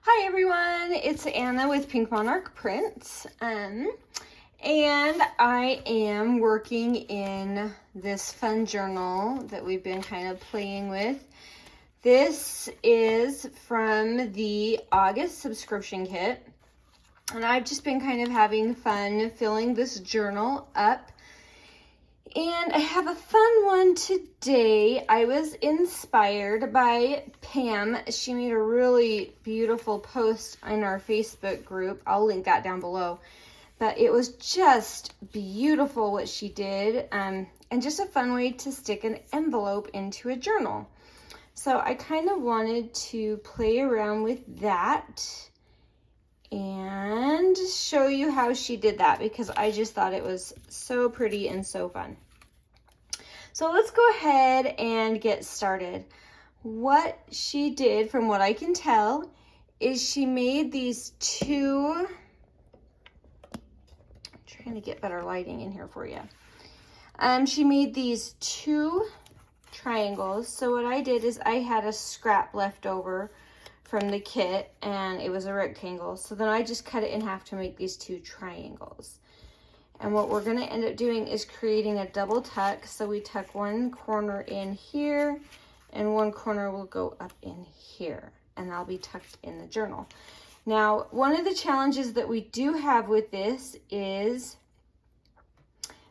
Hi everyone, it's Anna with Pink Monarch Prints, and I am working in this fun journal that we've been kind of playing with. This is from the August subscription kit, and I've just been kind of having fun filling this journal up. And I have a fun one today. I was inspired by Pam. She made a really beautiful post in our Facebook group. I'll link that down below. But it was just beautiful what she did, and just a fun way to stick an envelope into a journal. So I kind of wanted to play around with that and show you how she did that, because I just thought it was so pretty and so fun. So let's go ahead and get started. What she did, from what I can tell, is she made these two, I'm trying to get better lighting in here for you. She made these two triangles. So what I did is I had a scrap left over from the kit, and it was a rectangle. So then I just cut it in half to make these two triangles. And what we're going to end up doing is creating a double tuck. So we tuck one corner in here, and one corner will go up in here, and that'll be tucked in the journal. Now, one of the challenges that we do have with this is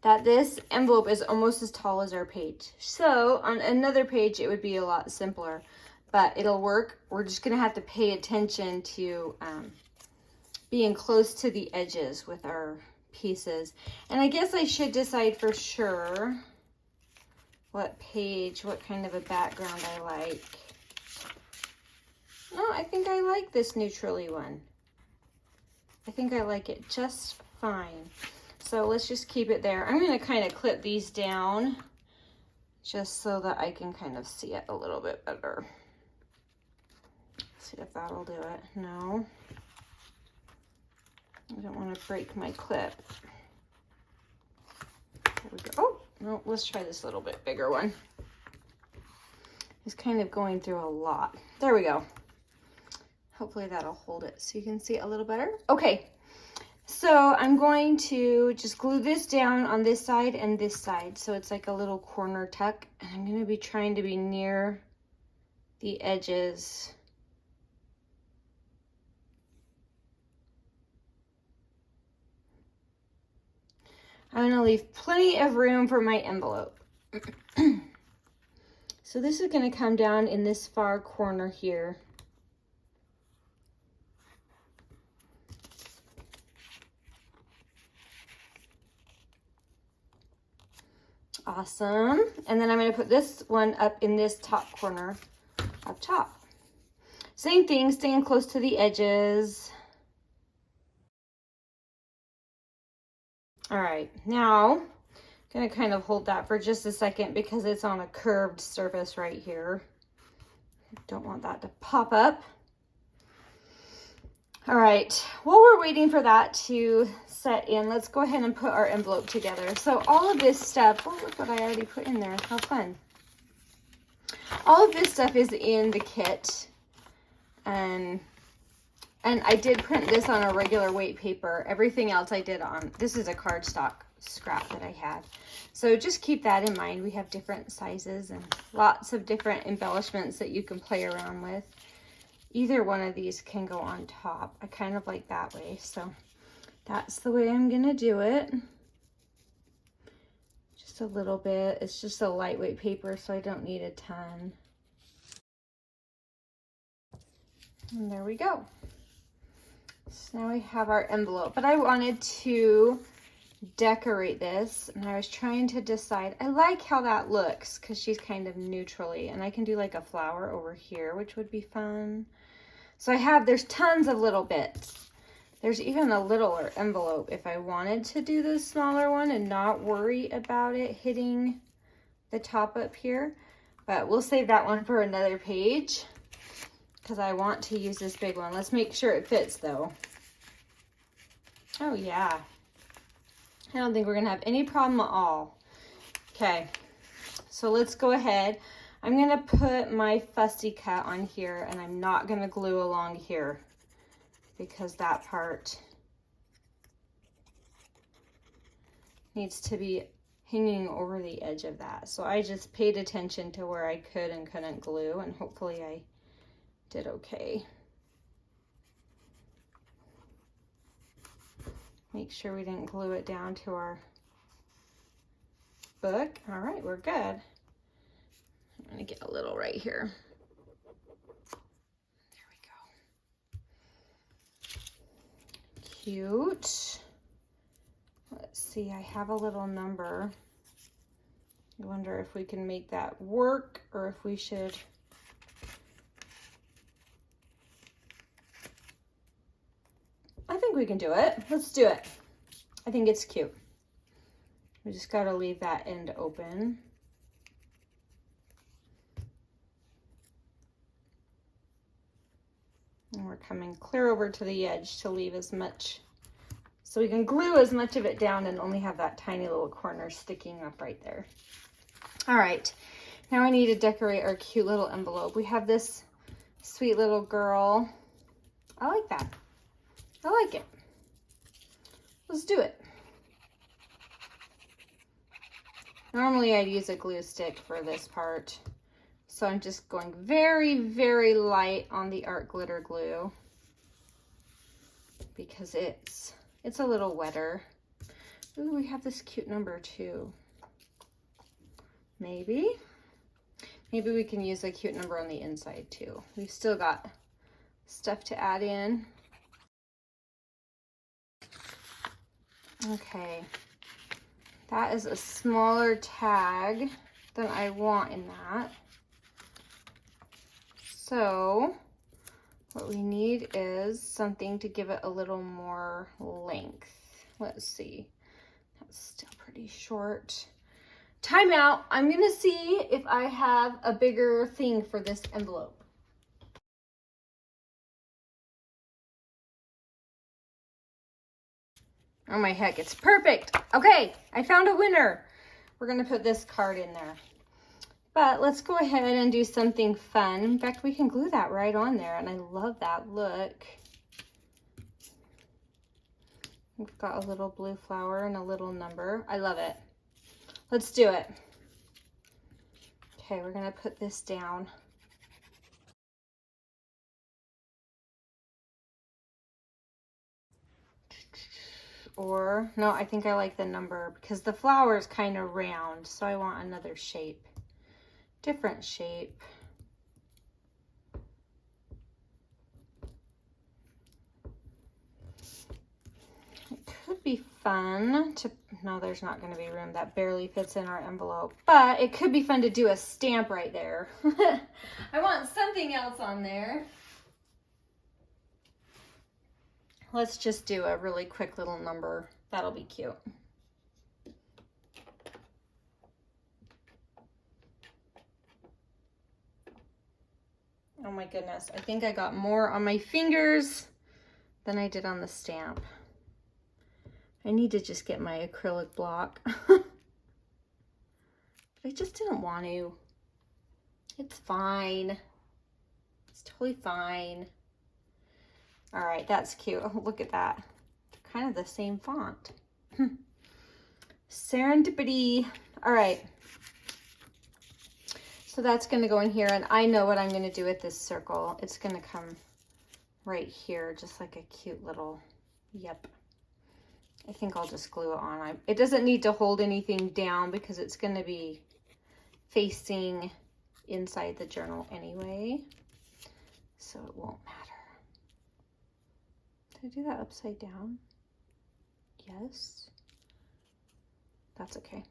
that this envelope is almost as tall as our page. So on another page, it would be a lot simpler, but it'll work. We're just going to have to pay attention to being close to the edges with our pieces. And I guess I should decide for sure what page, what kind of a background I like. No, I think I like this neutrally one. I think I like it just fine. So let's just keep it there. I'm going to kind of clip these down just so that I can kind of see it a little bit better. See if that'll do it. No. I don't want to break my clip. There we go. Oh, no, let's try this little bit bigger one. It's kind of going through a lot. There we go. Hopefully that'll hold it so you can see it a little better. Okay, so I'm going to just glue this down on this side and this side. So it's like a little corner tuck. And I'm going to be trying to be near the edges. I'm going to leave plenty of room for my envelope. So this is going to come down in this far corner here. Awesome. And then I'm going to put this one up in this top corner up top. Same thing, staying close to the edges. All right, now I'm going to kind of hold that for just a second because it's on a curved surface right here. Don't want that to pop up. All right, while we're waiting for that to set in, let's go ahead and put our envelope together. So all of this stuff, oh, look what I already put in there. How fun. All of this stuff is in the kit. And I did print this on a regular weight paper. Everything else I did on, this is a cardstock scrap that I had. So just keep that in mind. We have different sizes and lots of different embellishments that you can play around with. Either one of these can go on top. I kind of like that way. So that's the way I'm going to do it. Just a little bit. It's just a lightweight paper, so I don't need a ton. And there we go. So now we have our envelope, but I wanted to decorate this, and I was trying to decide. I like how that looks because she's kind of neutrally, and I can do like a flower over here, which would be fun. So there's tons of little bits. There's even a littler envelope if I wanted to do the smaller one and not worry about it hitting the top up here, but we'll save that one for another page, because I want to use this big one. Let's make sure it fits though. Oh yeah. I don't think we're gonna have any problem at all. Okay, so let's go ahead. I'm gonna put my fussy cut on here, and I'm not gonna glue along here. because that part needs to be hanging over the edge of that. So I just paid attention to where I could and couldn't glue, and hopefully I did okay. Make sure we didn't glue it down to our book. All right, we're good. I'm gonna get a little right here. There we go. Cute. Let's see, I have a little number. I wonder if we can make that work or if we should. I think we can do it. Let's do it. I think it's cute. We just got to leave that end open. And we're coming clear over to the edge to leave as much, so we can glue as much of it down and only have that tiny little corner sticking up right there. All right, now I need to decorate our cute little envelope. We have this sweet little girl. I like that. I like it. Let's do it. Normally I'd use a glue stick for this part. So I'm just going very, very light on the art glitter glue because it's a little wetter. Ooh, we have this cute number too. Maybe we can use a cute number on the inside too. We've still got stuff to add in. Okay, that is a smaller tag than I want in that. So what we need is something to give it a little more length. Let's see, that's still pretty short. Time out. I'm gonna see if I have a bigger thing for this envelope. Oh my heck, it's perfect. Okay, I found a winner. We're gonna put this card in there. But let's go ahead and do something fun. In fact, we can glue that right on there, and I love that look. We've got a little blue flower and a little number. I love it. Let's do it. Okay, we're gonna put this down. Or, no, I think I like the number because the flower is kind of round, so I want another shape, different shape. It could be fun to, no, there's not going to be room. That barely fits in our envelope, but it could be fun to do a stamp right there. I want something else on there. Let's just do a really quick little number. That'll be cute. Oh my goodness, I think I got more on my fingers than I did on the stamp. I need to just get my acrylic block. But I just didn't want to. It's fine. It's totally fine. All right, that's cute. Oh, look at that. They're kind of the same font. Serendipity. All right. So that's going to go in here, and I know what I'm going to do with this circle. It's going to come right here, just like a cute little, yep. I think I'll just glue it on. It doesn't need to hold anything down because it's going to be facing inside the journal anyway, so it won't matter. Did I do that upside down? Yes. That's okay.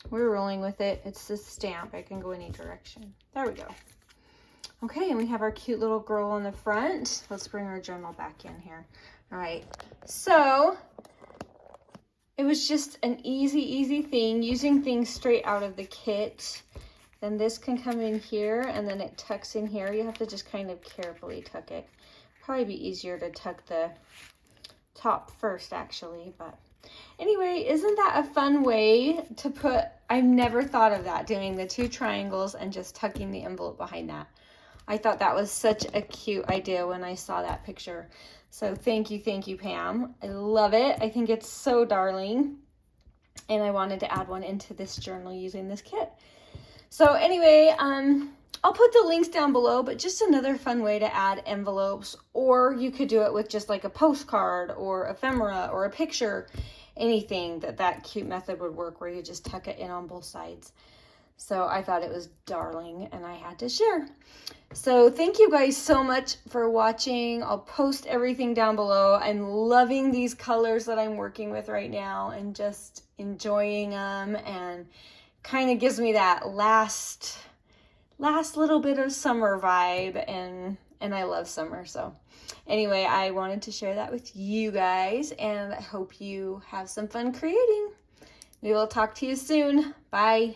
We're rolling with it. It's this stamp. I can go any direction. There we go. Okay, and we have our cute little girl on the front. Let's bring our journal back in here. All right, so it was just an easy thing, using things straight out of the kit. Then this can come in here, and then it tucks in here. You have to just kind of carefully tuck it. Probably be easier to tuck the top first, actually, but anyway, isn't that a fun way to put, I've never thought of that, doing the two triangles and just tucking the envelope behind that. I thought that was such a cute idea when I saw that picture. So thank you, Pam. I love it. I think it's so darling. And I wanted to add one into this journal using this kit. So anyway, I'll put the links down below, but just another fun way to add envelopes, or you could do it with just like a postcard or ephemera or a picture, anything that cute method would work where you just tuck it in on both sides. So I thought it was darling and I had to share. So thank you guys so much for watching. I'll post everything down below. I'm loving these colors that I'm working with right now and just enjoying them, and kind of gives me that last little bit of summer vibe, and I love summer. So anyway, I wanted to share that with you guys, and I hope you have some fun creating. We will talk to you soon. Bye.